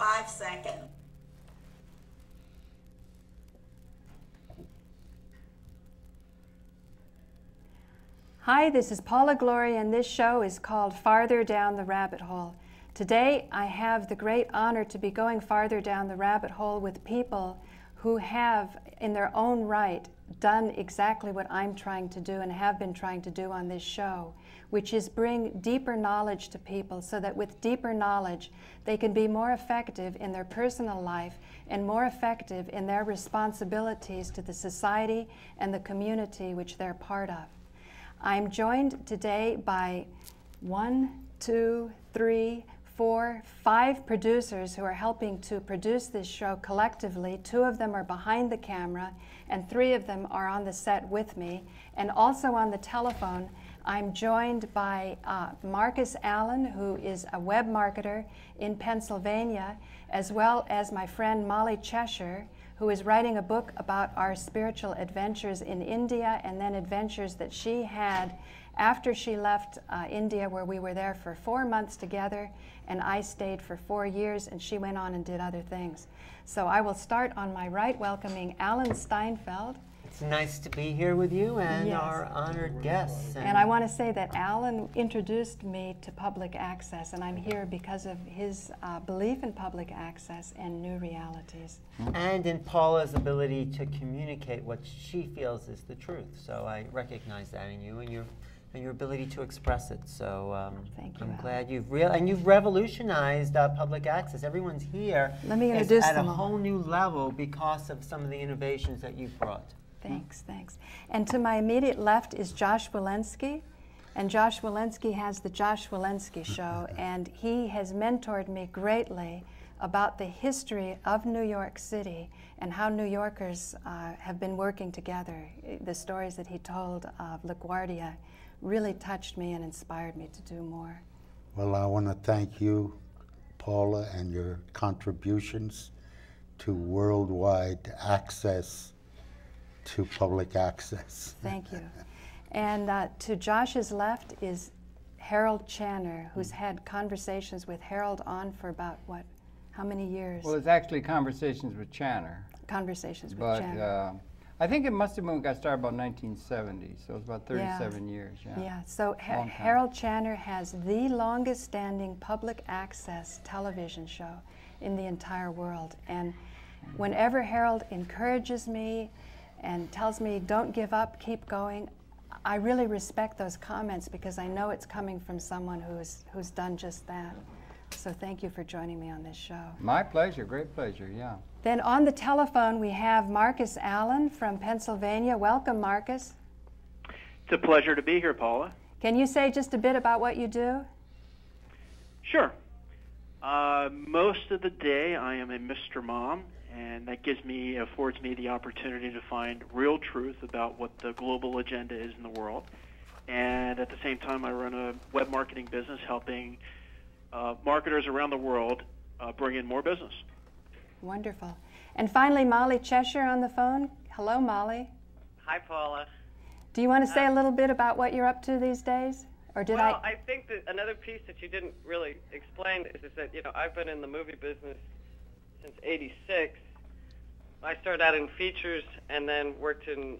5 seconds. Hi, this is Paula Gloria, and this show is called Farther Down the Rabbit Hole. Today, I have the great honor to be going farther down the rabbit hole with people who have, in their own right, done exactly what I'm trying to do and have been trying to do on this show, which is bring deeper knowledge to people so that with deeper knowledge, they can be more effective in their personal life and more effective in their responsibilities to the society and the community which they're part of. I'm joined today by 5 producers who are helping to produce this show collectively. 2 of them are behind the camera, and 3 of them are on the set with me. And also on the telephone, I'm joined by Marcus Allen, who is a web marketer in Pennsylvania, as well as my friend Molly Cheshire, who is writing a book about our spiritual adventures in India and then adventures that she had after she left India, where we were there for 4 months together, and I stayed for 4 years, and she went on and did other things. So I will start on my right, welcoming Alan Steinfeld. It's nice to be here with you and our honored guests. And I want to say that Alan introduced me to public access, and I'm here because of his belief in public access and new realities. And in Paula's ability to communicate what she feels is the truth. So I recognize that in you and your ability to express it. So thank you, I'm Alan. glad you've revolutionized public access. Everyone's here Let me introduce at a them all. whole new level because of some of the innovations that you've brought. Thanks, thanks. And to my immediate left is Josh Walensky. And Josh Walensky has the Josh Walensky Show, and he has mentored me greatly about the history of New York City and how New Yorkers have been working together. The stories that he told of LaGuardia really touched me and inspired me to do more. Well, I want to thank you, Paula, and your contributions to worldwide access to public access. Thank you. And to Josh's left is Harold Channer, who's had conversations with Harold on for about, what, how many years? Well, it's actually Conversations with Channer. Conversations with But Channer. I think it must have been got started about 1970, so it's about 37 years. Yeah, so Harold Channer has the longest standing public access television show in the entire world. And whenever Harold encourages me and tells me, don't give up, keep going, I really respect those comments because I know it's coming from someone who's done just that. So thank you for joining me on this show. My pleasure, great pleasure, yeah. Then on the telephone we have Marcus Allen from Pennsylvania. Welcome, Marcus. It's a pleasure to be here, Paula. Can you say just a bit about what you do? Sure. Most of the day I am a Mr. Mom, and that affords me the opportunity to find real truth about what the global agenda is in the world. And at the same time, I run a web marketing business helping marketers around the world bring in more business. Wonderful. And finally, Molly Cheshire on the phone. Hello, Molly. Hi, Paula. Do you want to say a little bit about what you're up to these days? Or did Well, I think that another piece that you didn't really explain is that, I've been in the movie business since '86. I started out in features and then worked in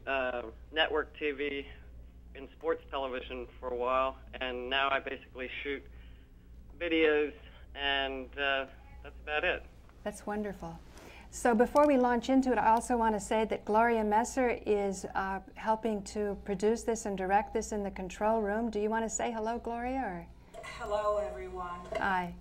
network TV and sports television for a while, and now I basically shoot videos, and that's about it. That's wonderful. So before we launch into it, I also want to say that Gloria Messer is helping to produce this and direct this in the control room. Do you want to say hello, Gloria? Or? Hello, everyone. Hi.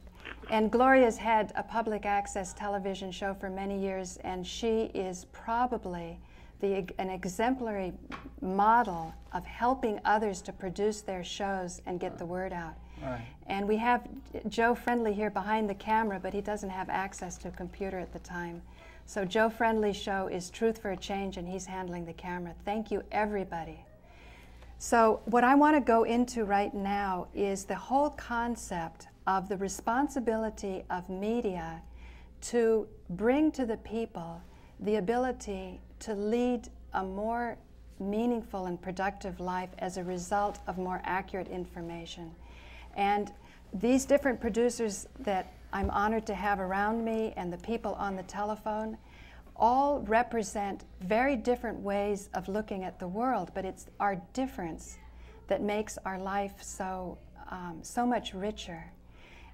And Gloria's had a public access television show for many years, and she is probably an exemplary model of helping others to produce their shows and get the word out. Right. And we have Joe Friendly here behind the camera, but he doesn't have access to a computer at the time. So Joe Friendly's show is Truth for a Change, and he's handling the camera. Thank you, everybody. So what I want to go into right now is the whole concept of the responsibility of media to bring to the people the ability to lead a more meaningful and productive life as a result of more accurate information. And these different producers that I'm honored to have around me and the people on the telephone all represent very different ways of looking at the world, but it's our difference that makes our life so much richer.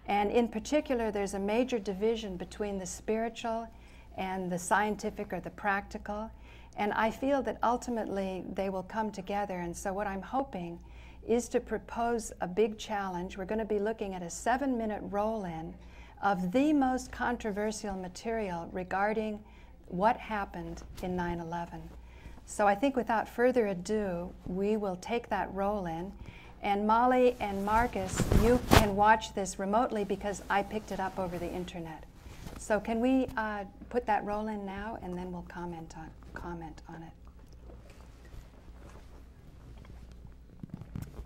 And in particular, there's a major division between the spiritual and the scientific or the practical. And I feel that ultimately they will come together. And so what I'm hoping is to propose a big challenge. We're going to be looking at a 7-minute roll-in of the most controversial material regarding what happened in 9/11. So I think without further ado, we will take that roll-in. And Molly and Marcus, you can watch this remotely because I picked it up over the internet. So can we put that roll-in now, and then we'll comment on it.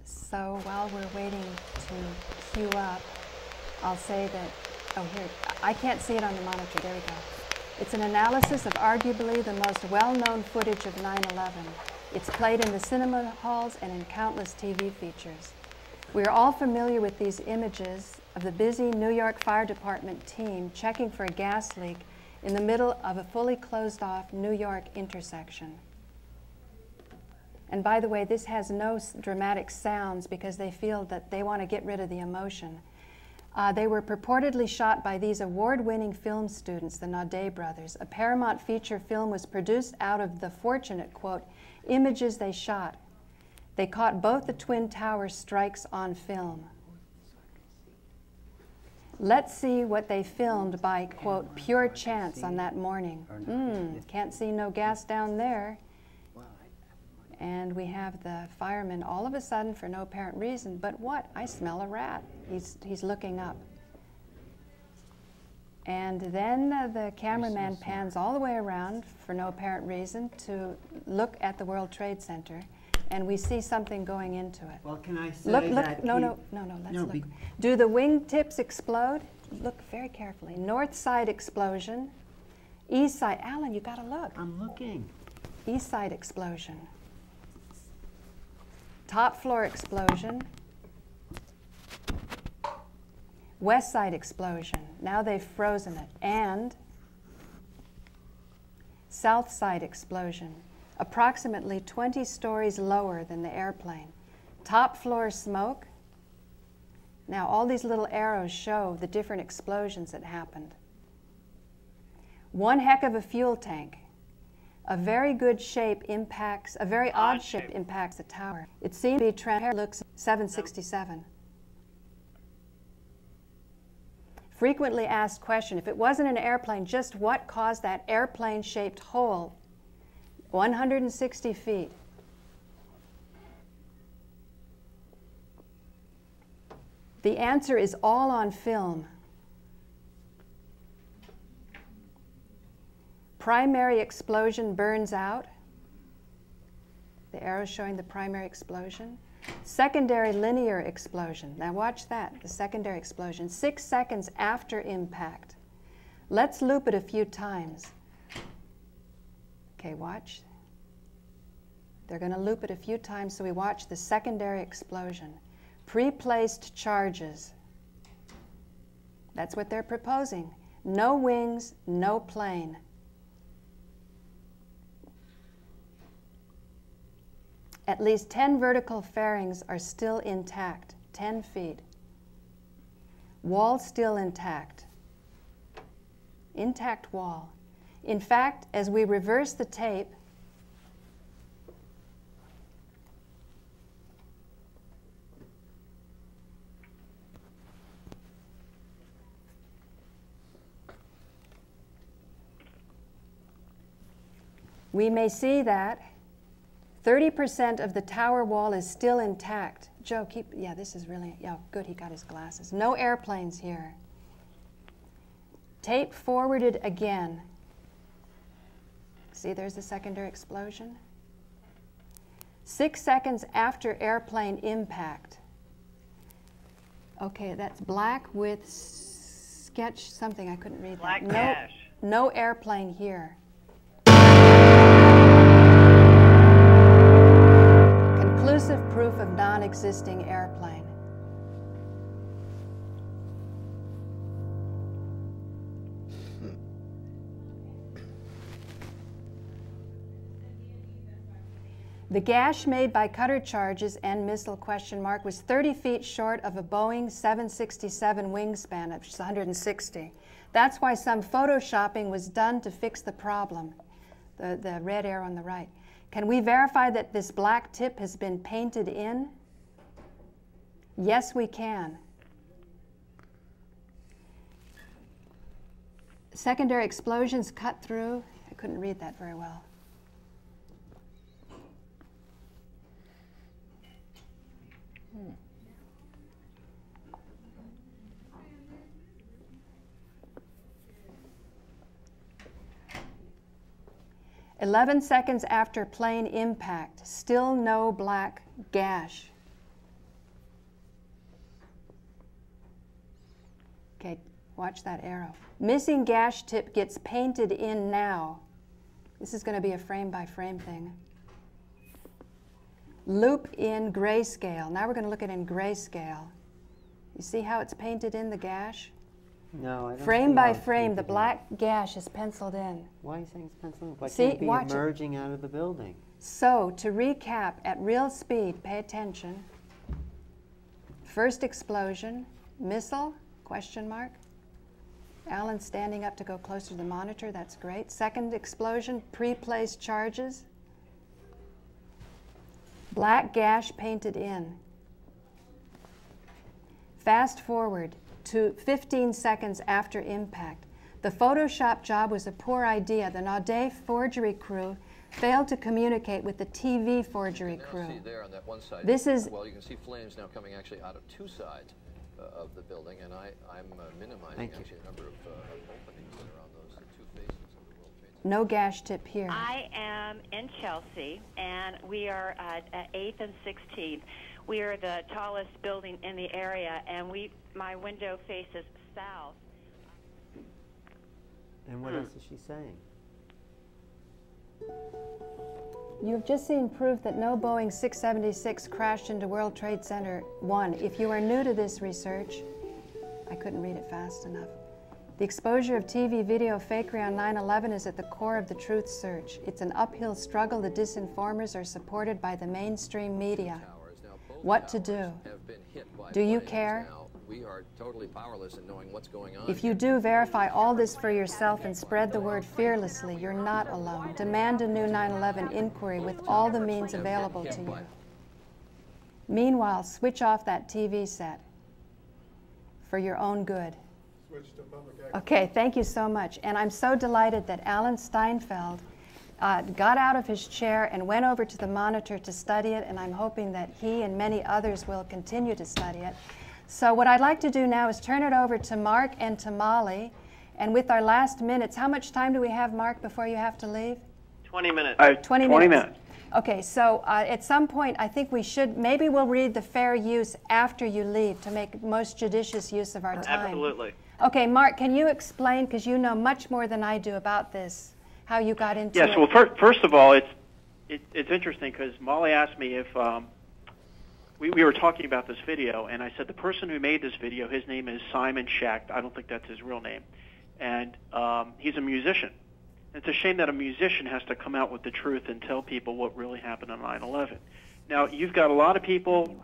So while we're waiting to queue up, I'll say that, oh here, I can't see it on the monitor, there we go. It's an analysis of arguably the most well-known footage of 9/11. It's played in the cinema halls and in countless TV features. We are all familiar with these images of the busy New York Fire Department team checking for a gas leak in the middle of a fully closed-off New York intersection. And by the way, this has no dramatic sounds because they feel that they want to get rid of the emotion. They were purportedly shot by these award-winning film students, the Naudet brothers. A Paramount feature film was produced out of the fortunate, quote, images they shot. They caught both the Twin Tower strikes on film. Let's see what they filmed by, quote, pure chance on that morning. Can't see no gas down there. And we have the fireman all of a sudden, for no apparent reason, but what? I smell a rat. He's looking up. And then the cameraman pans all the way around for no apparent reason to look at the World Trade Center, and we see something going into it. Well, can I say look, that? No, let's look. Do the wingtips explode? Look very carefully. North side explosion. East side. Alan, you gotta look. I'm looking. East side explosion. Top floor explosion. West side explosion. Now they've frozen it. And south side explosion. Approximately 20 stories lower than the airplane. Top floor smoke. Now all these little arrows show the different explosions that happened. One heck of a fuel tank. A very good shape impacts, a very odd shape impacts the tower. It seems to be transparent, looks 767. Frequently asked question, if it wasn't an airplane, just what caused that airplane-shaped hole? 160 feet. The answer is all on film. Primary explosion burns out. The arrow showing the primary explosion. Secondary linear explosion. Now watch that, the secondary explosion. 6 seconds after impact. Let's loop it a few times. Okay, watch. They're going to loop it a few times so we watch the secondary explosion. Pre-placed charges. That's what they're proposing. No wings, no plane. At least 10 vertical fairings are still intact, 10 feet. Wall still intact. Intact wall. In fact, as we reverse the tape, we may see that 30% of the tower wall is still intact. Joe, yeah, this is really, yeah, good, he got his glasses. No airplanes here. Tape forwarded again. See, there's the secondary explosion. 6 seconds after airplane impact. Okay, that's black with sketch something, I couldn't read Black that. dash. No airplane here. Conclusive proof of non-existing airplane. The gash made by cutter charges and missile was 30 feet short of a Boeing 767 wingspan, which is 160. That's why some photoshopping was done to fix the problem, the red arrow on the right. Can we verify that this black tip has been painted in? Yes, we can. Secondary explosions cut through. I couldn't read that very well. Hmm. 11 seconds after plane impact, still no black gash. Okay, watch that arrow. Missing gash tip gets painted in now. This is going to be a frame-by-frame thing. Loop in grayscale. Now we're going to look at it in grayscale. You see how it's painted in the gash? No, I don't Frame see by how it's frame, painted the in. black gash is penciled in. Why are you saying it's penciled? Why See, can't it be watch it. emerging out of the building? So, to recap, at real speed, pay attention. First explosion, missile, question mark. Alan standing up to go closer to the monitor, that's great. Second explosion, pre-placed charges. Black gash painted in. Fast forward to 15 seconds after impact. The Photoshop job was a poor idea. The Naudet forgery crew failed to communicate with the TV forgery crew. See there on that one side, This is well, you can see flames now coming actually out of two sides of the building, and I'm minimizing actually the number of openings that are on those two faces of the World Trade Center. no gash tip here. I am in Chelsea, and we are at 8th and 16th. We are the tallest building in the area, and my window faces south. And what else is she saying? You've just seen proof that no Boeing 676 crashed into World Trade Center 1. If you are new to this research, I couldn't read it fast enough. The exposure of TV video fakery on 9/11 is at the core of the truth search. It's an uphill struggle. The disinformers are supported by the mainstream media. What to do? Do you care? We are totally powerless in knowing what's going on. If you do, verify all this for yourself and spread the word fearlessly. You're not alone. Demand a new 9/11 inquiry with all the means available to you. Meanwhile, switch off that TV set for your own good. Okay, thank you so much. And I'm so delighted that Alan Steinfeld got out of his chair and went over to the monitor to study it, and I'm hoping that he and many others will continue to study it. So what I'd like to do now is turn it over to Mark and to Molly, and with our last minutes, how much time do we have, Mark, before you have to leave? 20 minutes. 20 minutes. Okay, so at some point, I think we should, maybe we'll read the fair use after you leave to make most judicious use of our time. Absolutely. Okay, Mark, can you explain, because you know much more than I do about this, how you got into it? Yes, well, first of all, it's interesting because Molly asked me if we were talking about this video, and I said the person who made this video, his name is Simon Schacht. I don't think that's his real name. And he's a musician. It's a shame that a musician has to come out with the truth and tell people what really happened on 9/11. Now, you've got a lot of people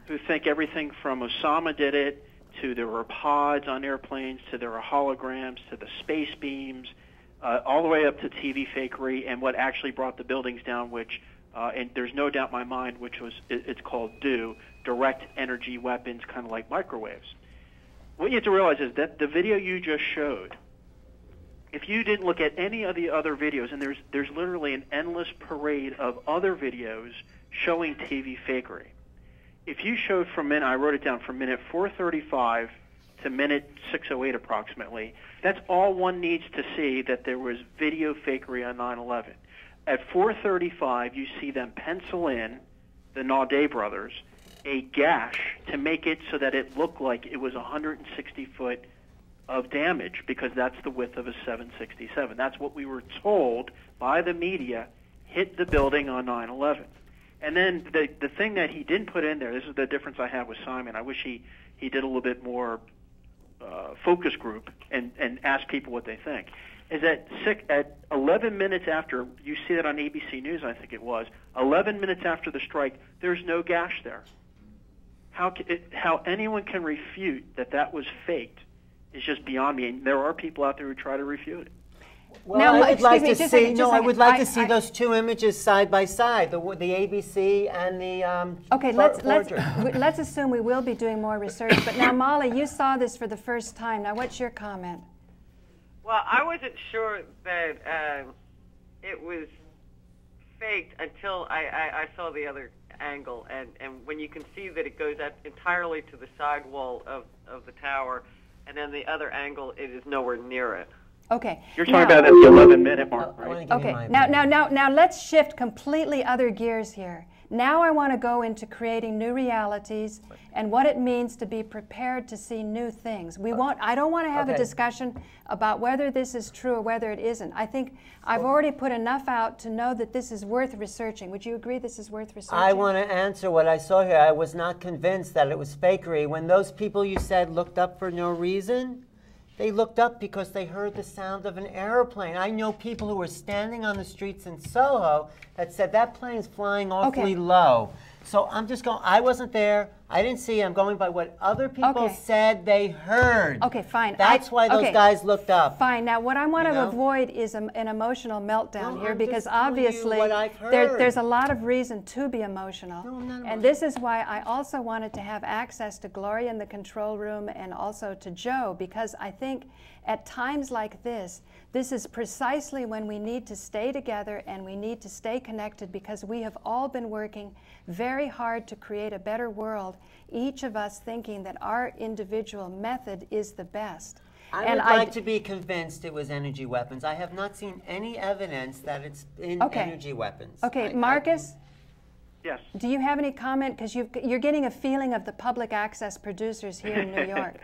who think everything from Osama did it, to there were pods on airplanes, to there were holograms, to the space beams, all the way up to TV fakery and what actually brought the buildings down, which, and there's no doubt in my mind, which was, it's called DEW, direct energy weapons, kind of like microwaves. What you have to realize is that the video you just showed, if you didn't look at any of the other videos, and there's literally an endless parade of other videos showing TV fakery. If you showed from I wrote it down, from minute 435 to minute 608 approximately, that's all one needs to see that there was video fakery on 9/11. At 435, you see them pencil in, the Naudet brothers, a gash to make it so that it looked like it was 160 foot of damage, because that's the width of a 767. That's what we were told by the media hit the building on 9/11. And then the thing that he didn't put in there, this is the difference I have with Simon. I wish he did a little bit more focus group and ask people what they think. is that at 11 minutes after, you see that on ABC News, I think it was, 11 minutes after the strike, there's no gash there. How anyone can refute that was faked is just beyond me. And there are people out there who try to refute it. Well, Now, I would like to just a see. second, No, just a I would second. like to see those two images side by side, the ABC and the. Okay, let's assume we will be doing more research. But now, Molly, you saw this for the first time. Now, what's your comment? Well, I wasn't sure that it was faked until I saw the other angle, and when you can see that it goes up entirely to the side wall of the tower, and then the other angle, it is nowhere near it. Okay. You're talking about at the 11-minute mark, right? Okay. Now let's shift completely other gears here. Now I want to go into creating new realities and what it means to be prepared to see new things. I don't want to have a discussion about whether this is true or whether it isn't. I think I've already put enough out to know that this is worth researching. Would you agree this is worth researching? I want to answer what I saw here. I was not convinced that it was fakery. When those people you said looked up for no reason, they looked up because they heard the sound of an airplane. I know people who were standing on the streets in Soho that said that plane's flying awfully low. So I'm just going, I wasn't there. I didn't see it. I'm going by what other people said they heard. Okay, fine. That's why those guys looked up. Fine. Now, what I want to avoid is an emotional meltdown here, because obviously there's a lot of reason to be emotional. No, I'm not and this is why I also wanted to have access to Gloria in the control room and also to Joe, because I think at times like this is precisely when we need to stay together and we need to stay connected, because we have all been working very hard to create a better world, each of us thinking that our individual method is the best. I would like to be convinced it was energy weapons. I have not seen any evidence that it's in energy weapons. Okay, Marcus? Yes. Do you have any comment? Because you're getting a feeling of the public access producers here in New York.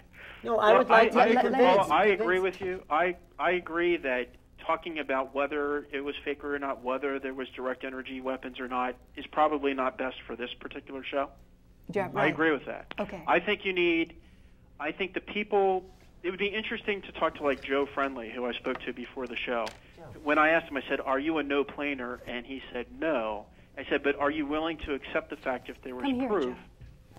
No, I would like to be convinced. I agree with you. I agree that talking about whether it was fakery or not, whether there was direct energy weapons or not, is probably not best for this particular show. Yeah, right. I agree with that. Okay. I think the people, it would be interesting to talk to like Joe Friendly, who I spoke to before the show. When I asked him, I said, are you a no-planer? And he said, no. I said, but are you willing to accept the fact if there was proof? Joe.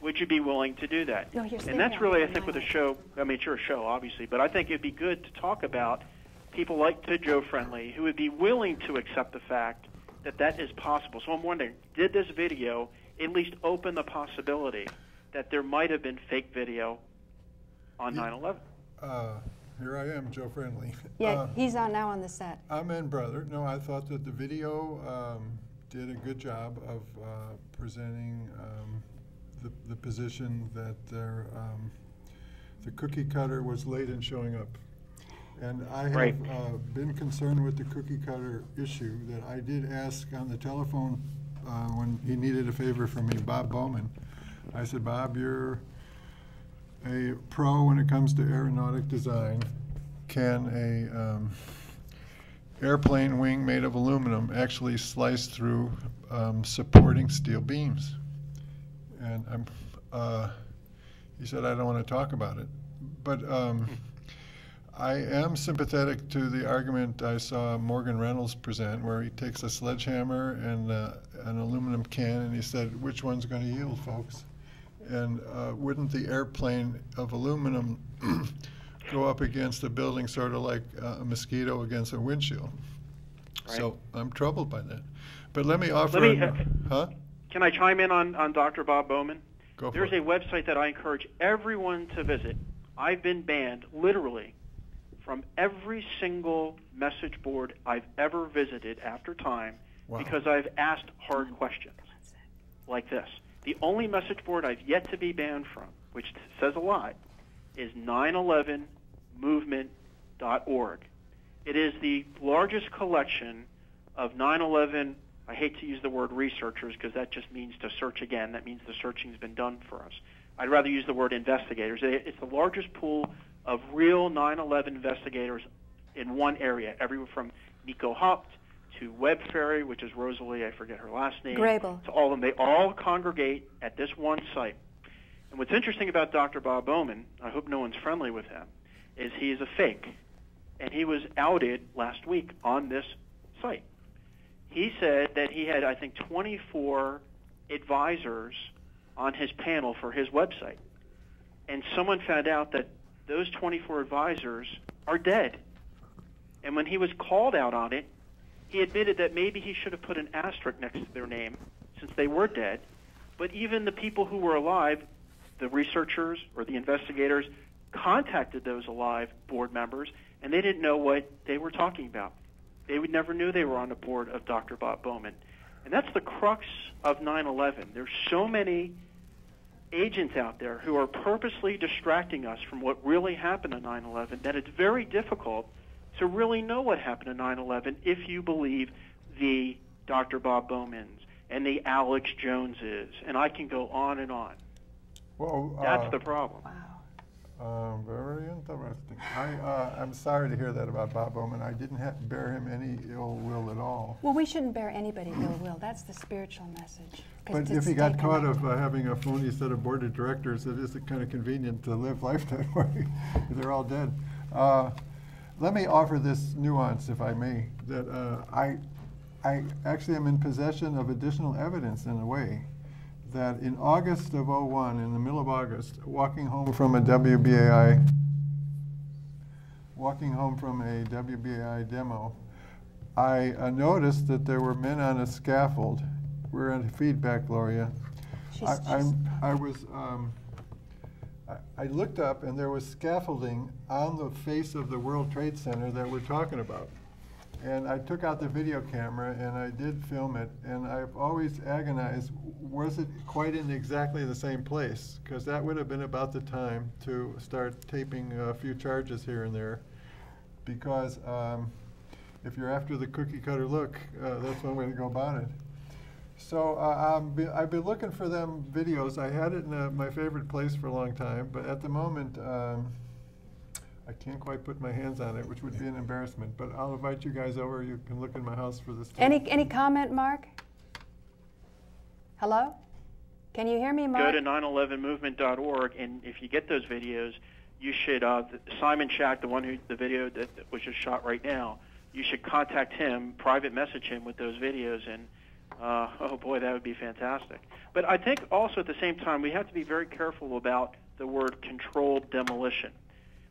Would you be willing to do that? No, and that's really, I think, with a show, I mean, it's your show, obviously, but I think it'd be good to talk about people like Joe Friendly who would be willing to accept the fact that that is possible. So I'm wondering, did this video at least open the possibility that there might have been fake video on 9/11? Here I am, Joe Friendly. Yeah, he's now on the set. Amen, brother. No, I thought that the video did a good job of presenting the position that the cookie cutter was late in showing up. And I have been concerned with the cookie cutter issue that I did ask on the telephone when he needed a favor from me, Bob Bowman. I said, Bob, you're a pro when it comes to aeronautic design. Can a airplane wing made of aluminum actually slice through supporting steel beams? And he said, I don't want to talk about it. But I am sympathetic to the argument I saw Morgan Reynolds present, where he takes a sledgehammer and an aluminum can, and he said, which one's going to yield, folks? And wouldn't the airplane of aluminum go up against a building sort of like a mosquito against a windshield? Right. So I'm troubled by that. But let me offer... Can I chime in on Dr. Bob Bowman? Go for There's it. a website that I encourage everyone to visit. I've been banned, literally, from every single message board I've ever visited after Time because I've asked hard questions like this. The only message board I've yet to be banned from, which says a lot, is 911movement.org. It is the largest collection of 9/11, I hate to use the word researchers because that just means to search again. That means the searching's been done for us. I'd rather use the word investigators. It's the largest pool of real 9/11 investigators in one area, everywhere from Nico Haupt to Web Ferry, which is Rosalie, I forget her last name. Grable. To all of them. They all congregate at this one site. And what's interesting about Dr. Bob Bowman, I hope no one's friendly with him, is he is a fake. and he was outed last week on this site. He said that he had, I think, 24 advisors on his panel for his website. And someone found out that those 24 advisors are dead. And when he was called out on it, he admitted that maybe he should have put an asterisk next to their name since they were dead. But even the people who were alive, the researchers or the investigators, contacted those alive board members, and they didn't know what they were talking about. They would never knew they were on the board of Dr. Bob Bowman. And that's the crux of 9/11. There's so many agents out there who are purposely distracting us from what really happened on 9/11 that it's very difficult to really know what happened on 9/11 if you believe the Dr. Bob Bowmans and the Alex Joneses, and I can go on and on. Well, that's the problem. Very interesting. I'm sorry to hear that about Bob Bowman. I didn't bear him any ill will at all. Well, we shouldn't bear anybody ill will. That's the spiritual message. But if he got caught of having a phony set of board of directors, it is kind of convenient to live life that way. They're all dead. Let me offer this nuance, if I may, that I actually am in possession of additional evidence in a way that in August of '01, in the middle of August, walking home from a WBAI demo, I noticed that there were men on a scaffold. We're on feedback, Gloria. I looked up and there was scaffolding on the face of the World Trade Center that we're talking about. And I took out the video camera and I did film it, and I've always agonized, was it quite in exactly the same place? Because that would have been about the time to start taping a few charges here and there. Because if you're after the cookie cutter look, that's one way to go about it. So I've been looking for them videos. I had it in my favorite place for a long time, but at the moment, I can't quite put my hands on it, which would be an embarrassment. But I'll invite you guys over. You can look in my house for this. Any comment, Mark? Hello? Can you hear me, Mark? Go to 911movement.org, and if you get those videos, you should, Simon Shack, the video that was just shot right now, you should contact him, private message him with those videos, and oh boy, that would be fantastic. But I think also at the same time, we have to be very careful about the word controlled demolition.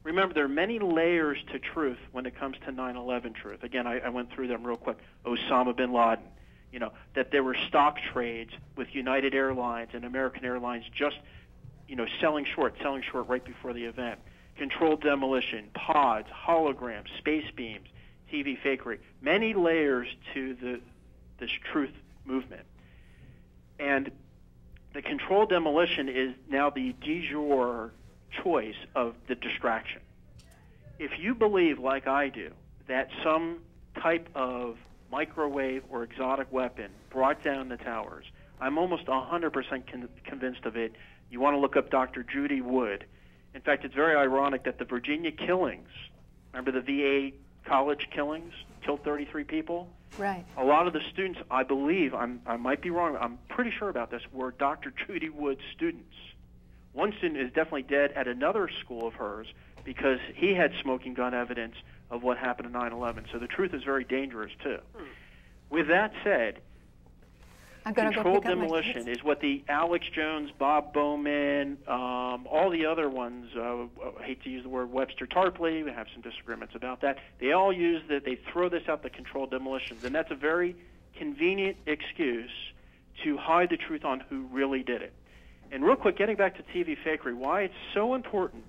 Remember, there are many layers to truth when it comes to 9/11 truth. Again, I went through them real quick. Osama bin Laden, that there were stock trades with United Airlines and American Airlines just, selling short right before the event. Controlled demolition, pods, holograms, space beams, TV fakery. Many layers to this truth movement. And the controlled demolition is now the de jure choice of the distraction. If you believe, like I do, that some type of microwave or exotic weapon brought down the towers, I'm almost 100% convinced of it. You want to look up Dr. Judy Wood. In fact, it's very ironic that the Virginia killings, remember the VA college killings, killed 33 people? Right. A lot of the students, I believe, I might be wrong, I'm pretty sure about this, were Dr. Judy Wood's students. One student is definitely dead at another school of hers because he had smoking gun evidence of what happened in 9/11. So the truth is very dangerous, too. With that said, controlled demolition is what the Alex Jones, Bob Bowman, all the other ones, I hate to use the word Webster Tarpley, we have some disagreements about that. They all use that, they throw this out, the controlled demolitions, and that's a very convenient excuse to hide the truth on who really did it. And real quick, getting back to TV fakery, why it's so important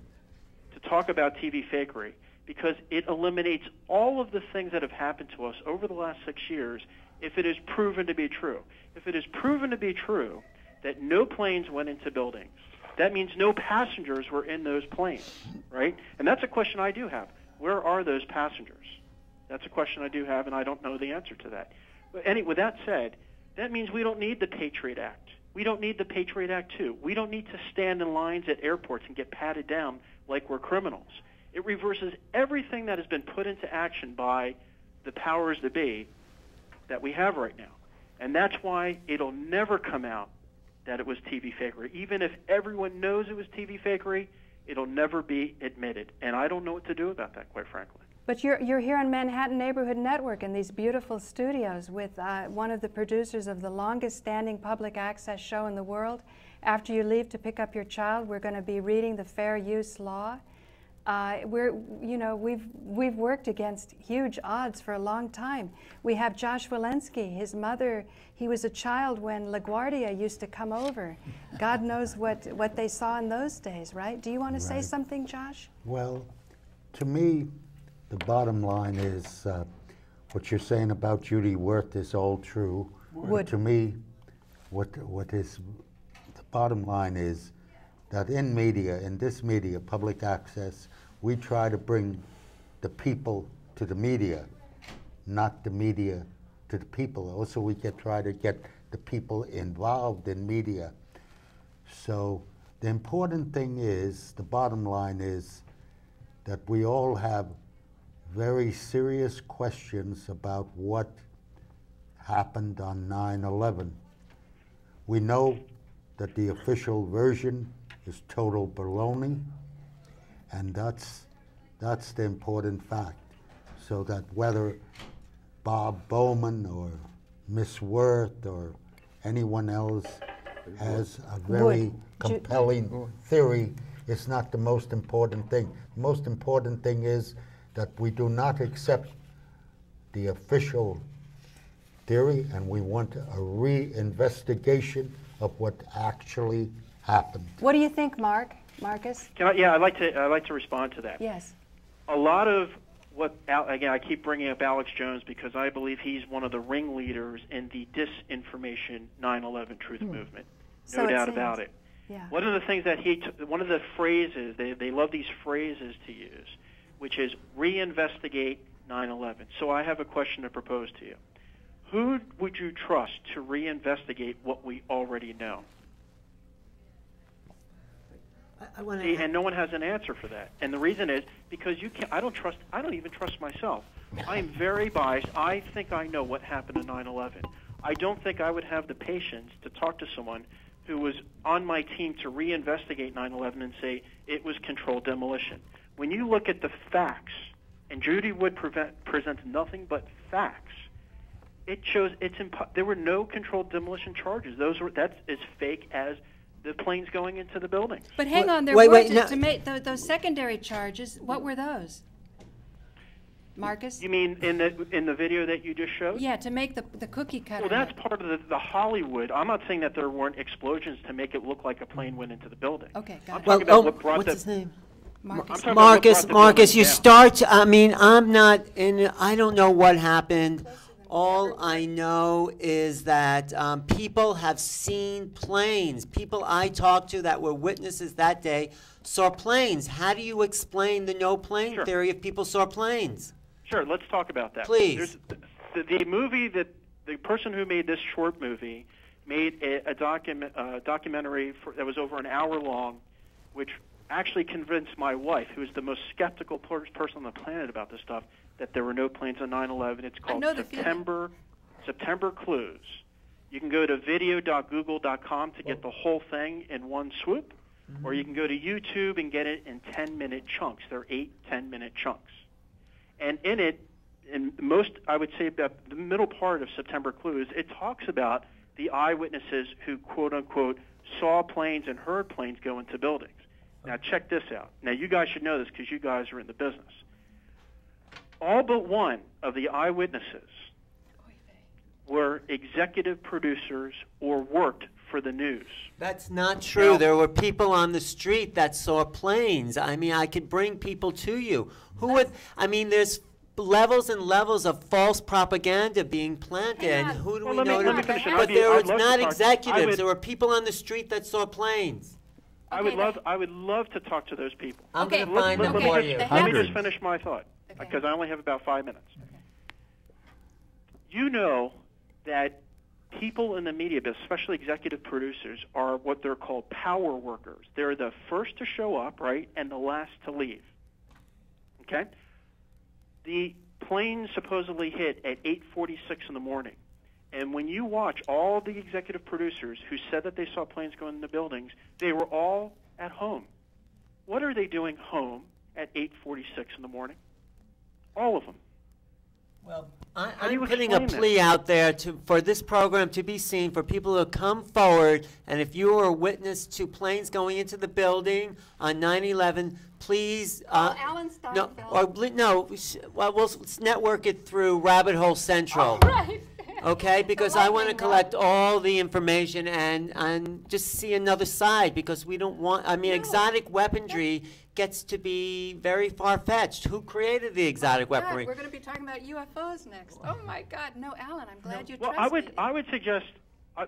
to talk about TV fakery, because it eliminates all of the things that have happened to us over the last 6 years if it is proven to be true. If it is proven to be true that no planes went into buildings, that means no passengers were in those planes, right? And that's a question I do have. Where are those passengers? That's a question I do have, and I don't know the answer to that. But with that said, that means we don't need the Patriot Act. We don't need the Patriot Act 2. We don't need to stand in lines at airports and get patted down like we're criminals. It reverses everything that has been put into action by the powers that be that we have right now. And that's why it'll never come out that it was TV fakery. Even if everyone knows it was TV fakery, it'll never be admitted. And I don't know what to do about that, quite frankly. But you're here on Manhattan Neighborhood Network in these beautiful studios with one of the producers of the longest standing public access show in the world. After you leave to pick up your child, we're going to be reading the Fair Use Law. We've worked against huge odds for a long time. We have Josh Walensky, his mother, he was a child when LaGuardia used to come over. God knows what they saw in those days, right? Do you want to say something, Josh? Well, to me, the bottom line is what you're saying about Judy Wirth is all true. But to me, what is the bottom line is that in media, in this media, public access, we try to bring the people to the media, not the media to the people. Also, we try to get the people involved in media. So the important thing is, the bottom line is that we all have very serious questions about what happened on 9/11. We know that the official version is total baloney, and that's the important fact. So that whether Bob Bowman or Miss Wirth or anyone else has a very compelling theory, it's not the most important thing. The most important thing is that we do not accept the official theory, and we want a reinvestigation of what actually happened. What do you think, Marcus? I'd like to respond to that. Yes. A lot of what, again, I keep bringing up Alex Jones because I believe he's one of the ringleaders in the disinformation 9/11 truth movement. No doubt about it. Yeah. One of the things that one of the phrases, they love these phrases to use, which is reinvestigate 9/11. So I have a question to propose to you. Who would you trust to reinvestigate what we already know? And no one has an answer for that. And the reason is because you can't. I don't even trust myself. I am very biased. I think I know what happened in 9/11. I don't think I would have the patience to talk to someone who was on my team to reinvestigate 9/11 and say it was controlled demolition. When you look at the facts, and Judy Wood presents nothing but facts, it shows there were no controlled demolition charges. That's as fake as the planes going into the buildings. But hang on, to make those secondary charges. What were those, Marcus? You mean in the video that you just showed? Yeah, to make the cookie cutter. Well, that's part of the Hollywood. I'm not saying that there weren't explosions to make it look like a plane went into the building. Okay, got it. I'm talking about what brought what's his name? Marcus, you start. I'm not in. I don't know what happened. All I know is that people have seen planes. People I talked to that were witnesses that day saw planes. How do you explain the no plane theory if people saw planes? Sure, let's talk about that. Please. The movie that the person who made this short movie made a documentary that was over an hour long, which actually convinced my wife, who is the most skeptical person on the planet about this stuff, that there were no planes on 9/11. It's called September Clues. You can go to video.google.com to get the whole thing in one swoop, or you can go to YouTube and get it in 10-minute chunks. They're 8 10-minute chunks. And in it, I would say about the middle part of September Clues, it talks about the eyewitnesses who, quote-unquote, saw planes and heard planes go into buildings. Now, check this out. Now, you guys should know this because you guys are in the business. All but one of the eyewitnesses were executive producers or worked for the news. That's not true. There were people on the street that saw planes. I mean, I could bring people to you. There's levels and levels of false propaganda being planted. Who do we know? But there were not executives. There were people on the street that saw planes. I would love to talk to those people. I'm going to find them for you. Let me just finish my thought, because I only have about 5 minutes. Okay. You know that people in the media, especially executive producers, are what they're called power workers. They're the first to show up, right, and the last to leave. Okay? The plane supposedly hit at 8:46 in the morning. And when you watch all the executive producers who said that they saw planes going into buildings, they were all at home. What are they doing home at 8:46 in the morning? All of them. Well, do you I'm putting a explain plea this? out there for this program to be seen, for people to come forward, and if you are a witness to planes going into the building on 9/11, please. Alan No, Steinfeld. well, we'll network it through Rabbit Hole Central. Right. Okay, because I want to collect all the information and just see another side, because we don't want, I mean, exotic weaponry gets to be very far-fetched. Who created the exotic weaponry? We're going to be talking about UFOs next. Oh my God, no, Alan, I'm glad you Well, trust me. I would suggest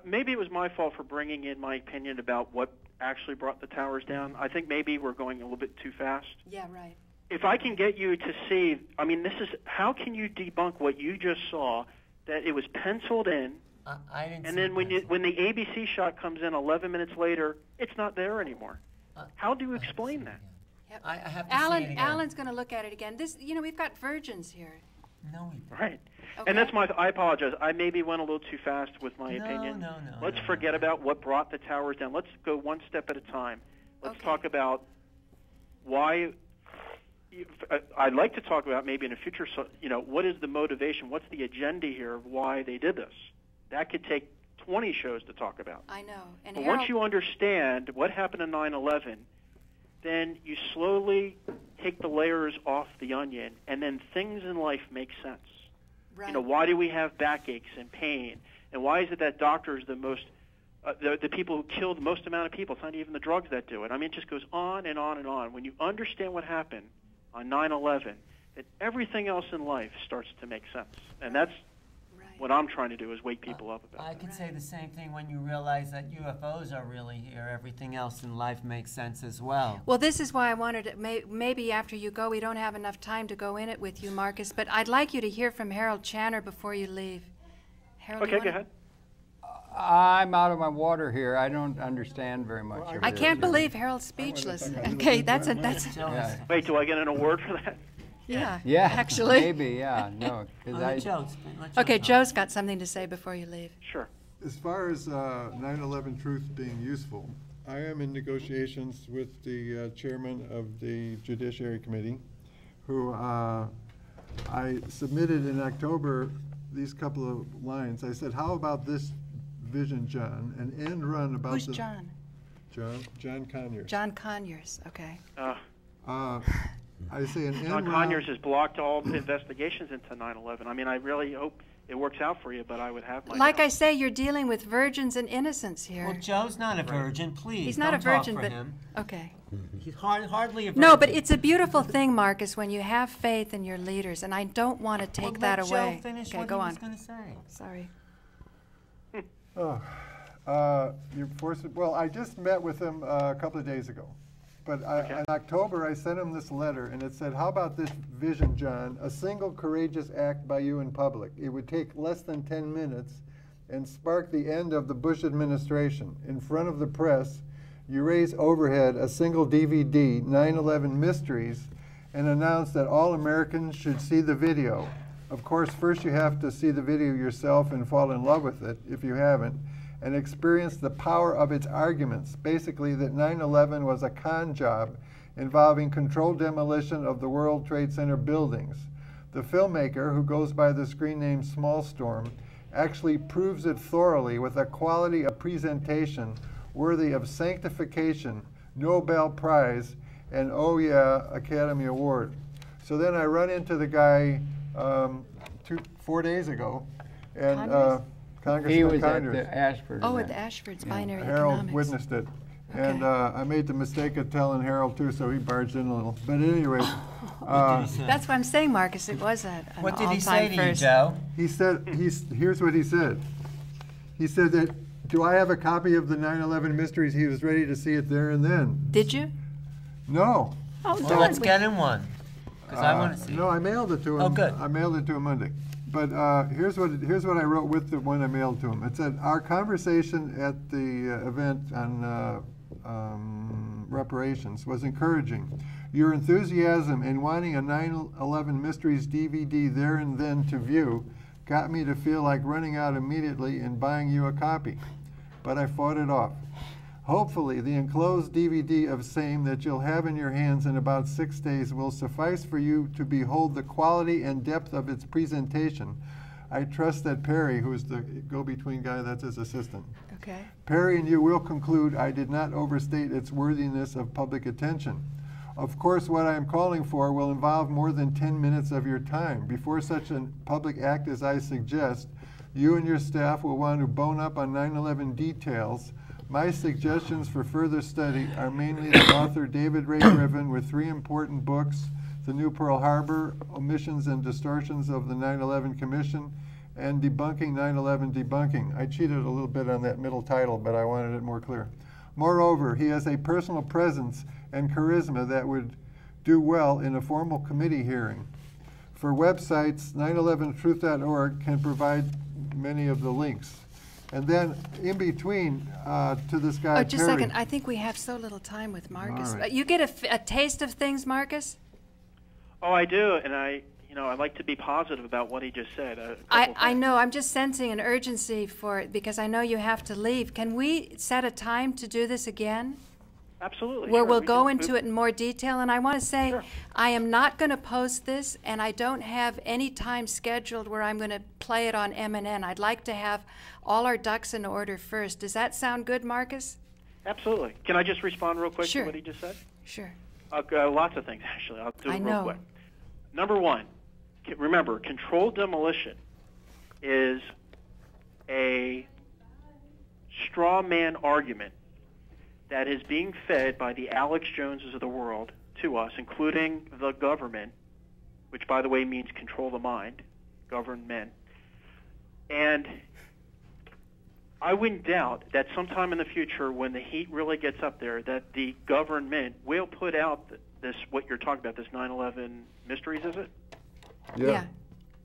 maybe it was my fault for bringing in my opinion about what actually brought the towers down. I think maybe we're going a little bit too fast. Yeah, right. If I can get you to see, I mean, this is, how can you debunk what you just saw, that it was penciled in, I didn't and see then when the ABC shot comes in 11 minutes later, it's not there anymore? How do you explain that? Yep. I have to see it again. Alan's going to look at it again. This, we've got virgins here. No, we don't. Right. Okay. And that's I apologize. I maybe went a little too fast with my opinion. No. Let's forget about what brought the towers down. Let's go one step at a time. Let's talk about why. I'd like to talk about maybe in a future, what is the motivation? What's the agenda here of why they did this? That could take 20 shows to talk about. I know. And But once you understand what happened in 9/11, then you slowly take the layers off the onion, and then things in life make sense. Right. Why do we have backaches and pain? And why is it that doctors, the people who kill the most amount of people, it's not even the drugs that do it. I mean, it just goes on and on and on. When you understand what happened on 9/11, then everything else in life starts to make sense. And that's what I'm trying to do, is wake people up about I that. can say the same thing when you realize that UFOs are really here. Everything else in life makes sense as well. Well, this is why I wanted to, maybe after you go, we don't have enough time to go in it with you, Marcus, but I'd like you to hear from Harold Channer before you leave. Harold, Okay, go ahead. I'm out of my water here. I don't understand very much. of I this. can't believe Harold's speechless. Okay, that's Yeah. Wait, do I get an award for that? yeah, Yeah, actually. maybe, yeah, no. 'Cause Okay, Joe's got something to say before you leave. Sure. As far as 9/11 Truth being useful, I am in negotiations with the chairman of the Judiciary Committee, who I submitted in October these couple of lines. I said, how about this vision, John, an end run about Who's John? John Conyers. John Conyers, okay. I say an end John run. Conyers has blocked all investigations into 9/11. I mean, I really hope it works out for you, but I would have my Like I doubts. say, you're dealing with virgins and innocents here. Well, Joe's not a virgin, please. He's not don't a virgin, talk for but him. okay. He's hardly a virgin. No, but it's a beautiful thing, Marcus, when you have faith in your leaders, and I don't want to take Well, that let away. Joe finish Okay, what go he on. was going to say. Sorry. Well, I just met with him a couple of days ago. But in October, I sent him this letter, and it said, how about this vision, John? A single courageous act by you in public. It would take less than 10 minutes and spark the end of the Bush administration. In front of the press, you raise overhead a single DVD, 9/11 Mysteries, and announce that all Americans should see the video. Of course, first you have to see the video yourself and fall in love with it, if you haven't, and experience the power of its arguments, basically that 9/11 was a con job involving controlled demolition of the World Trade Center buildings. The filmmaker, who goes by the screen name Smallstorm, actually proves it thoroughly with a quality of presentation worthy of sanctification, Nobel Prize, and oh yeah, Academy Award. So then I run into the guy 4 days ago, and Congressman He was Conyers. at the Ashford Oh, at event. the Ashford's Binary Harold Economics. witnessed it. Okay. And I made the mistake of telling Harold too, so he barged in a little. But at any rate, That's what I'm saying, Marcus. It was an What did he all-time say to you, first. Joe? he said, here's what he said. He said that, do I have a copy of the 9/11 Mysteries? He was ready to see it there and then. Did you? No. Oh, Well, don't let's we- get him one, because I want to see No, I mailed it to him. Oh, good. I mailed it to him Monday. But here's what I wrote with the one I mailed to him. It said, our conversation at the event on reparations was encouraging. Your enthusiasm in wanting a 9/11 Mysteries DVD there and then to view got me to feel like running out immediately and buying you a copy. But I fought it off. Hopefully, the enclosed DVD of same that you'll have in your hands in about 6 days will suffice for you to behold the quality and depth of its presentation. I trust that Perry, who is the go-between guy, that's his assistant. Okay. Perry and you will conclude I did not overstate its worthiness of public attention. Of course, what I am calling for will involve more than 10 minutes of your time. Before such a public act as I suggest, you and your staff will want to bone up on 9/11 details. My suggestions for further study are mainly the author David Ray Griffin with 3 important books, The New Pearl Harbor, Omissions and Distortions of the 9/11 Commission, and Debunking 9/11 Debunking. I cheated a little bit on that middle title, but I wanted it more clear. Moreover, he has a personal presence and charisma that would do well in a formal committee hearing. For websites, 911truth.org can provide many of the links. And then in between to this guy, Oh, just a Perry. second. I think we have so little time with Marcus. All right. You get a taste of things, Marcus? Oh, I do, and I like to be positive about what he just said. I know. I'm just sensing an urgency for it because I know you have to leave. Can we set a time to do this again? Absolutely. Where sure. we'll We go can- into it in more detail. And I want to say, Sure. I am not going to post this, and I don't have any time scheduled where I'm going to play it on MNN. I'd like to have all our ducks in order first. Does that sound good, Marcus? Absolutely. Can I just respond real quick Sure. to what he just said? Sure. Lots of things, actually. I'll do I it know. real quick. Number one, remember, controlled demolition is a straw man argument that is being fed by the Alex Joneses of the world to us, including the government, which, by the way, means control the mind, govern men. And I wouldn't doubt that sometime in the future, when the heat really gets up there, that the government will put out this, what you're talking about, this 9/11 mysteries, is it? Yeah.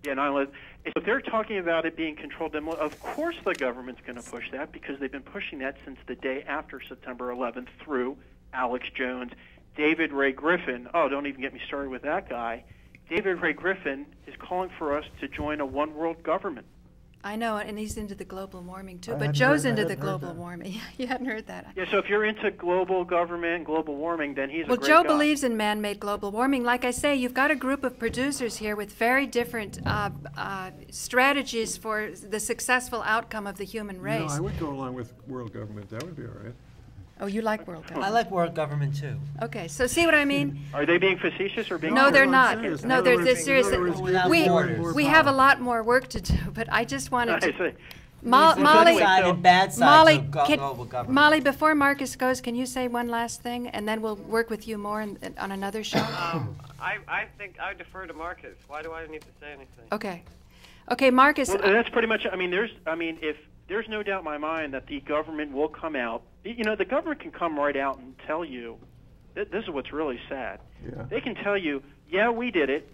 Yeah, 9/11. If they're talking about it being controlled demolition, of course the government's going to push that because they've been pushing that since the day after September 11th through Alex Jones, David Ray Griffin. Oh, don't even get me started with that guy. David Ray Griffin is calling for us to join a one-world government. I know, and he's into the global warming too. I But hadn't Joe's heard- I into the hadn't heard global that. warming. You hadn't heard that. Yeah, so if you're into global government and global warming, then he's Well, a great Joe guy. believes in man-made global warming. Like I say, you've got a group of producers here with very different strategies for the successful outcome of the human race. No, I would go along with world government. That would be all right. Oh, you like world I government? like world government too. Okay, so see what I mean? Are they being facetious or being No, they're I'm not. serious. No, In they're other words- serious. in other words, Without We borders. we have a lot more work to do, but I just wanted I to. see. Molly, Good side and bad sides Molly, of global government. Molly, before Marcus goes, can you say one last thing, and then we'll work with you more on another show? I think I defer to Marcus. Why do I need to say anything? Okay. Okay, Marcus. Well, that's pretty much. If there's no doubt in my mind that the government will come out. The government can come right out and tell you. This is what's really sad. Yeah. They can tell you, yeah, we did it.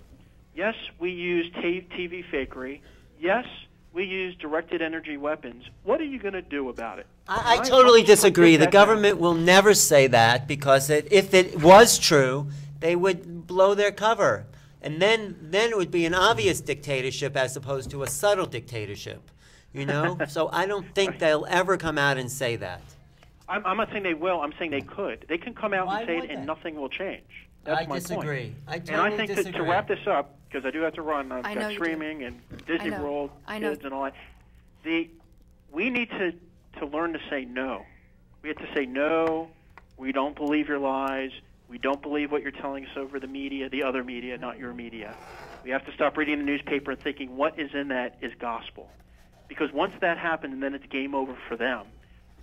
Yes, we used TV fakery. Yes, we used directed energy weapons. What are you going to do about it? I totally disagree. The government will never say that because if it was true, they would blow their cover. And then it would be an obvious dictatorship as opposed to a subtle dictatorship, So I don't think they'll ever come out and say that. I'm not saying they will. I'm saying they could. They can come out Why and say would it and they? nothing will change. That's my disagree. point. I And totally I think that to disagree. wrap this up, because I do have to run, I've I know got you do. streaming and Disney know. World, I know. kids and all that. We need to learn to say no. We have to say no. We don't believe your lies. We don't believe what you're telling us over the media, the other media, not your media. We have to stop reading the newspaper and thinking what is in that is gospel. Because once that happens, then it's game over for them.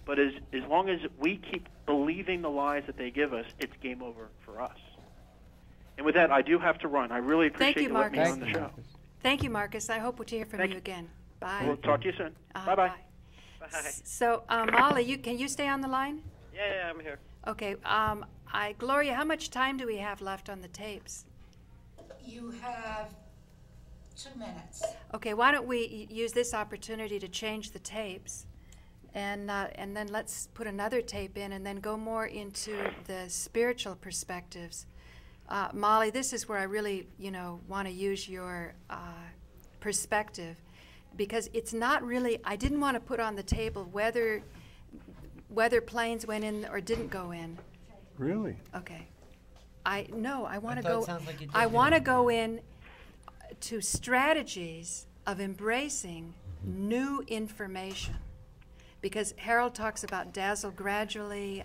But as long as we keep believing the lies that they give us, it's game over for us. And with that, I do have to run. I really Thank appreciate you, you letting me Marcus. on the show. Thank you, Marcus. I hope to hear from Thank you you. again. Bye. We'll talk to you soon. Bye-bye. Bye. So, Molly, can you stay on the line? Yeah, I'm here. Okay. Gloria, how much time do we have left on the tapes? You have 2 minutes. Okay, why don't we use this opportunity to change the tapes, and then let's put another tape in, and then go more into the spiritual perspectives. Molly, this is where I really, want to use your perspective, because it's not really. I didn't want to put on the table whether whether planes went in or didn't go in. Really? Okay. I want to thought it go. sounds like you did I do want to it. go in to strategies of embracing new information, because Harold talks about dazzle gradually.